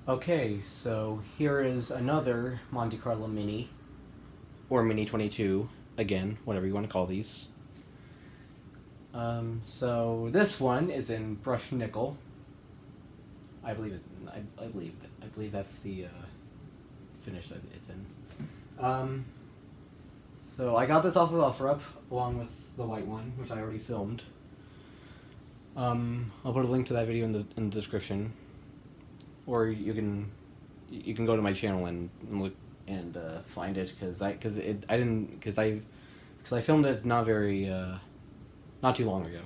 Okay, so here is another Monte Carlo Mini, or Mini 22, again, whatever you want to call these. So this one is in brushed nickel. I believe I believe that's the finish that it's in. So I got this off of OfferUp along with the white one, which I already filmed. I'll put a link to that video in the description, or you can go to my channel and look and find it because I filmed it not too long ago.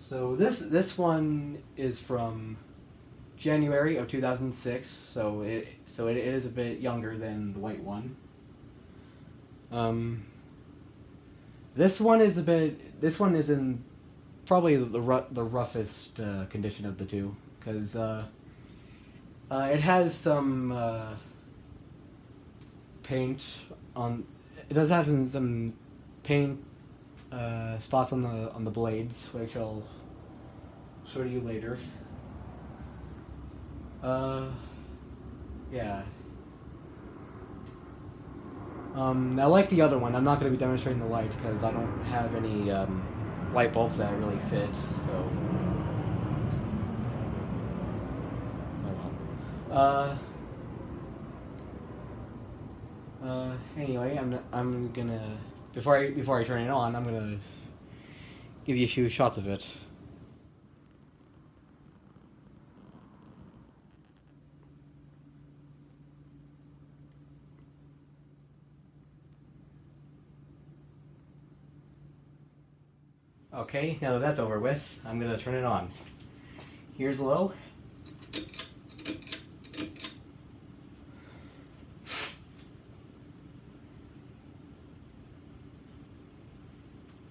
So this one is from January of 2006. So it is a bit younger than the white one. This one is in probably the roughest condition of the two, because it has some paint on. It does have some paint spots on the blades, which I'll show you later. Yeah. Now, like the other one, I'm not going to be demonstrating the light because I don't have any light bulbs that really fit. So, oh well. Anyway, I'm gonna before I turn it on, I'm gonna give you a few shots of it. Okay, now that that's over with, I'm gonna turn it on. Here's low.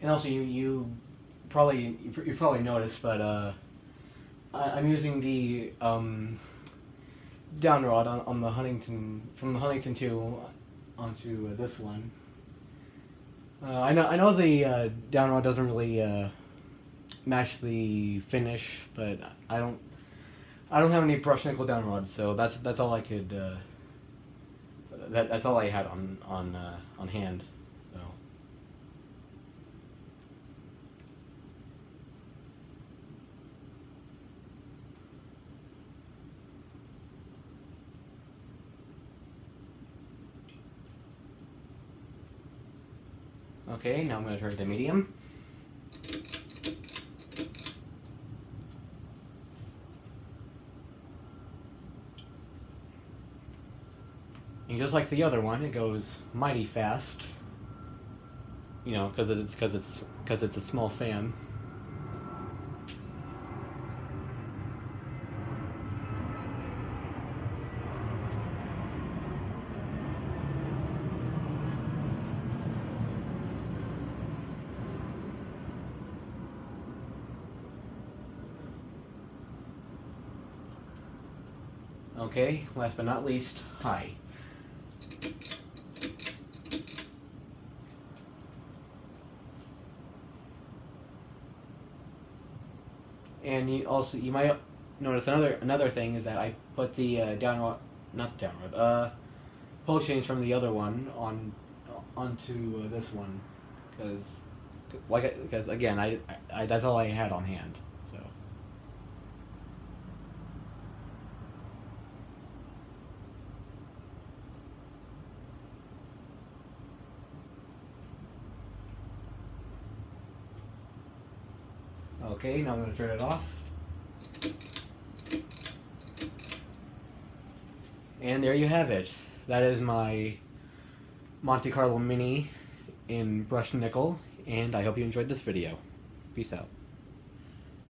And also, you probably noticed, but I'm using the down rod on the Huntington from the Huntington 2 onto this one. I know the down rod doesn't really match the finish, but I don't have any brushed nickel down rods, so that's all I could that's all I had on hand. So. Okay, now I'm going to turn it to medium. And just like the other one, it goes mighty fast. You know, because it's a small fan. Okay, last but not least, high. And you might notice another thing is that I put the pull chains from the other one onto this one because again I that's all I had on hand. So. Okay, now I'm going to turn it off. And there you have it. That is my Monte Carlo Mini in brushed nickel, and I hope you enjoyed this video. Peace out.